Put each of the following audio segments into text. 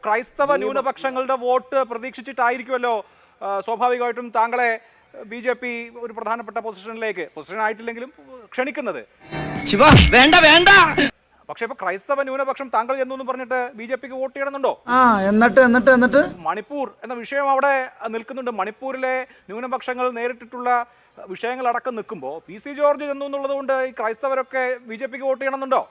ക്രൈസ്തവ ന്യൂനപക്ഷങ്ങളുടെ വോട്ട് പ്രതീക്ഷിച്ചിട്ടായിരിക്കുമല്ലോ സ്വാഭാവികമായിട്ടും താങ്കളെ BJP ഒരു പ്രധാനപ്പെട്ട പൊസിഷൻ ആയിട്ടില്ലെങ്കിലും ക്ഷണിക്കുന്നത്. വേണ്ട വേണ്ട. പക്ഷെ ഇപ്പൊ ക്രൈസ്തവ ന്യൂനപക്ഷം താങ്കൾ എന്നൊന്നും പറഞ്ഞിട്ട് BJPക്ക് വോട്ട് ചെയ്യണമെന്നുണ്ടോ? എന്നിട്ട് മണിപ്പൂർ എന്ന വിഷയം അവിടെ നിൽക്കുന്നുണ്ട്. മണിപ്പൂരിലെ ന്യൂനപക്ഷങ്ങൾ നേരിട്ടിട്ടുള്ള വിഷയങ്ങളടക്കം നിൽക്കുമ്പോൾ PC ജോർജ് എന്നുള്ളത് കൊണ്ട് ഈ ക്രൈസ്തവരൊക്കെ BJPക്ക് വോട്ട് ചെയ്യണമെന്നുണ്ടോ?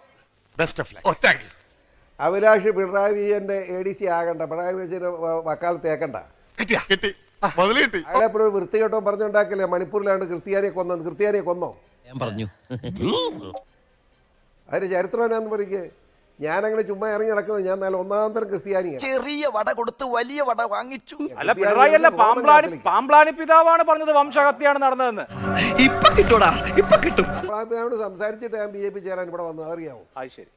അഭിലാഷ് പിണറായി വിജയന്റെ ADC ആകണ്ട, പിണറായി വിജയന്റെ വക്കാലത്ത് തേക്കണ്ട. അയാളെപ്പോഴും ഒരു വൃത്തികെട്ടോ പറഞ്ഞുണ്ടാക്കില്ലേ മണിപ്പൂരിലാണ് ക്രിസ്ത്യാനിയെ കൊന്നോ? ഞാൻ പറഞ്ഞു അതിന്റെ ചരിത്രം എന്നാന്ന് പറയ്ക്ക്. ഞാനങ്ങനെ ചുമ്മാ ഇറങ്ങി നടക്കുന്നത്, ഞാൻ നല്ല ഒന്നാം തരം ക്രിസ്ത്യാനിയാണ്. ചെറിയ വട കൊടുത്ത് വലിയ വട വാങ്ങിച്ചു. അല്ല, പിണറായി അല്ല, പാമ്പ്ലാനി പിതാവാണ് പറഞ്ഞത് വംശഹത്യയാണ് നടന്നതെന്ന്. ഇപ്പൊ കിട്ടൂടാ, ഇപ്പൊ കിട്ടും. പാമ്പ്ലാനിയോട് സംസാരിച്ചിട്ട് ഞാൻ BJP ചേരാൻ ഇവിടെ വന്നത് അറിയാവോ? അത് ശരി.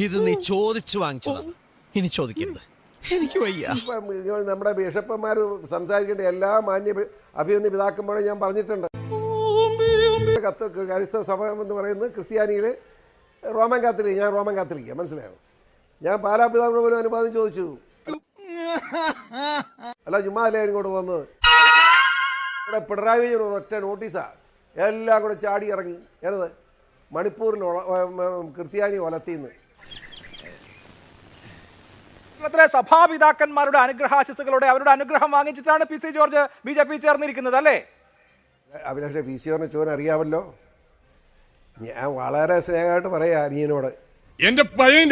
ഇത് നീ ചോദിച്ചു വാങ്ങിച്ചതാണ്, ഇനി ചോദിക്കരുത്. എനിക്ക് വയ്യ. നമ്മുടെ ബിഷപ്പന്മാർ സംസാരിക്കേണ്ട എല്ലാ മാന്യ അഭിനന്ദ പിതാക്കന്മാരും ഞാൻ പറഞ്ഞിട്ടുണ്ട്. ക്രൈസ്തവ സഭ എന്ന് പറയുന്നത് ക്രിസ്ത്യാനിയിൽ റോമൻ കാത്തലിക്, ഞാൻ റോമൻ കാത്തലിക്ക, മനസ്സിലായോ? ഞാൻ പാലാ പിതാവിനോട് പോലും അനുവാദം ചോദിച്ചു. അല്ല, ചുമ്മാ അല്ലേ ഇങ്ങോട്ട് വന്നത്. ഇവിടെ പിണറായി വിജയൻ ഒറ്റ നോട്ടീസാണ്, എല്ലാം കൂടെ ചാടി ഇറങ്ങി. ഏത് മണിപ്പൂരിൽ ക്രിസ്ത്യാനി ഒലത്തിന്ന്. കേരളത്തിലെ സഭാപിതാക്കന്മാരുടെ അനുഗ്രഹാശിസുകളോടെ അവരുടെ അനുഗ്രഹം വാങ്ങിച്ചിട്ടാണ് PC ജോർജ് BJP ചേർന്നിരിക്കുന്നത് അല്ലേ? അഭിലാഷ് PC ജോർജിനെ ചോദിക്കാൻ അറിയാമല്ലോ. ഞാൻ വളരെ സ്നേഹമായിട്ട് പറയാ അനിയനോട്, എന്റെ പഴയ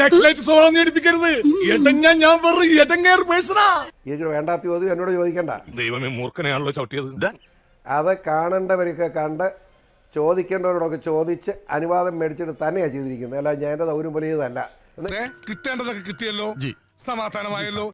ഇത് വേണ്ടാത്ത ചോദ്യം എന്നോട് ചോദിക്കണ്ട. ദൈവമേ, മൂർഖനെയാണല്ലോ ചവിട്ടിയത്. അത് കാണേണ്ടവരൊക്കെ കണ്ട് ചോദിക്കേണ്ടവരോടൊക്കെ ചോദിച്ച് അനുവാദം മേടിച്ചിട്ട് തന്നെയാണ് ചെയ്തിരിക്കുന്നത്. അല്ല ഞാൻ എൻ്റെ ദൗര്യം പോലെ ചെയ്തതല്ല. കിട്ടേണ്ടതൊക്കെ കിട്ടിയല്ലോ, സമാധാനമായല്ലോ.